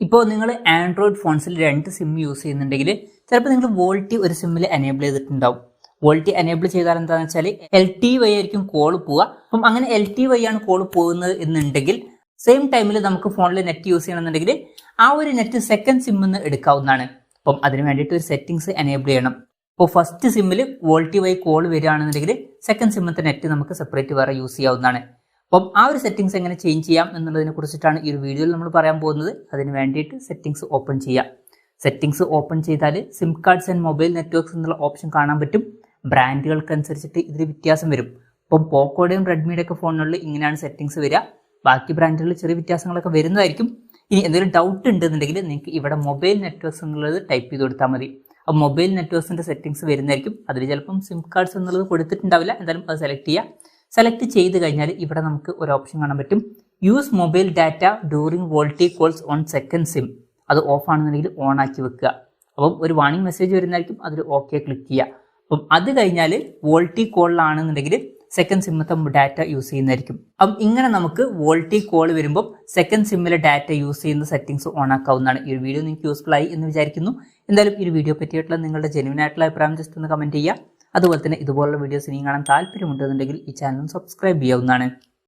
ഇപ്പോൾ നിങ്ങൾ Android ഫോൺസിൽ 2 SIM use ചെയ്യുന്നുണ്ടെങ്കിൽ ചിലപ്പോൾ നിങ്ങൾ വോൾട്ടി ഒരു സിമ്മിൽ എനേബിൾ ചെയ്തിട്ടുണ്ടാവും. വോൾട്ടി എനേബിൾ ചെയ്താൽ എന്താണെന്ന് വെച്ചാൽ LTE വഴി ആയിരിക്കും കോൾ പോവുക. അപ്പം അങ്ങനെ LTE വഴിയാണ് കോൾ പോകുന്നത് എന്നുണ്ടെങ്കിൽ സെയിം ടൈമിൽ നമുക്ക് ഫോണിൽ നെറ്റ് യൂസ് ചെയ്യണമെന്നുണ്ടെങ്കിൽ ആ ഒരു നെറ്റ് സെക്കൻഡ് സിമ്മിൽ നിന്ന് എടുക്കാവുന്നതാണ്. അപ്പം അതിന് വേണ്ടിയിട്ട് ഒരു സെറ്റിംഗ്സ് എനേബിൾ ചെയ്യണം. ഇപ്പോൾ ഫസ്റ്റ് സിമ്മിൽ വോൾട്ടി വഴി കോൾ വരികയാണെന്നുണ്ടെങ്കിൽ സെക്കൻഡ് സിമ്മത്തെ നെറ്റ് നമുക്ക് സെപ്പറേറ്റ് വേറെ യൂസ് ചെയ്യാവുന്നതാണ്. അപ്പം ആ ഒരു സെറ്റിംഗ്സ് എങ്ങനെ ചേഞ്ച് ചെയ്യാം എന്നുള്ളതിനെ കുറിച്ചിട്ടാണ് ഈ ഒരു വീഡിയോയിൽ നമ്മൾ പറയാൻ പോകുന്നത്. അതിന് വേണ്ടിയിട്ട് സെറ്റിംഗ്സ് ഓപ്പൺ ചെയ്യാം. സെറ്റിംഗ്സ് ഓപ്പൺ ചെയ്താൽ SIM cards and mobile networks എന്നുള്ള ഓപ്ഷൻ കാണാൻ പറ്റും. ബ്രാൻഡുകൾക്കനുസരിച്ചിട്ട് ഇതിൽ വ്യത്യാസം വരും. ഇപ്പം പോക്കോയുടെയും റെഡ്മിയുടെ ഒക്കെ ഫോണുകളിൽ ഇങ്ങനെയാണ് സെറ്റിംഗ്സ് വരിക. ബാക്കി ബ്രാൻഡുകളിൽ ചെറിയ വ്യത്യാസങ്ങളൊക്കെ വരുന്നതായിരിക്കും. ഇനി എന്തെങ്കിലും ഡൗട്ട് ഉണ്ടെന്നുണ്ടെങ്കിൽ നിങ്ങൾക്ക് ഇവിടെ മൊബൈൽ നെറ്റ്വർക്ക്സ് എന്നുള്ളത് ടൈപ്പ് ചെയ്ത് കൊടുത്താൽ മതി. അപ്പോൾ മൊബൈൽ നെറ്റ്വർക്ക്സിൻ്റെ സെറ്റിംഗ്സ് വരുന്നതായിരിക്കും. അതിൽ ചിലപ്പം സിം കാർഡ്സ് എന്നുള്ളത് കൊടുത്തിട്ടുണ്ടാവില്ല. എന്തായാലും അത് സെലക്ട് ചെയ്യുക. സെലക്ട് ചെയ്ത് കഴിഞ്ഞാൽ ഇവിടെ നമുക്ക് ഒരു ഓപ്ഷൻ കാണാൻ പറ്റും, use mobile data during VoLTE calls on second SIM. അത് ഓഫ് ആണെന്നുണ്ടെങ്കിൽ ഓൺ ആക്കി വെക്കുക. അപ്പം ഒരു വാർണിംഗ് മെസ്സേജ് വരുന്നതായിരിക്കും. അതിൽ ഓക്കെ ക്ലിക്ക് ചെയ്യുക. അപ്പം അത് കഴിഞ്ഞാൽ വോൾട്ടി കോളിലാണെന്നുണ്ടെങ്കിൽ സെക്കൻഡ് സിമ്മത്തെ ഡാറ്റ യൂസ് ചെയ്യുന്നതായിരിക്കും. അപ്പം ഇങ്ങനെ നമുക്ക് വോൾട്ടി കോൾ വരുമ്പോൾ സെക്കൻഡ് സിമ്മിലെ ഡാറ്റ യൂസ് ചെയ്യുന്ന സെറ്റിംഗ്സ് ഓൺ ആക്കാവുന്നതാണ്. ഈ ഒരു വീഡിയോ നിങ്ങൾക്ക് യൂസ്ഫുൾ ആയി എന്ന് വിചാരിക്കുന്നു. എന്തായാലും ഈ ഒരു വീഡിയോ പറ്റിയിട്ടുള്ള നിങ്ങളുടെ ജെന്യുവൻ ആയിട്ടുള്ള അഭിപ്രായം ജസ്റ്റ് ഒന്ന് കമൻറ്റ് ചെയ്യുക. അതുപോലെ തന്നെ ഇതുപോലുള്ള വീഡിയോസ് ഇനിയും കാണാൻ താല്പര്യമുണ്ടെന്നുണ്ടെങ്കിൽ ഈ ചാനൽ സബ്സ്ക്രൈബ് ചെയ്യാവുന്നതാണ്.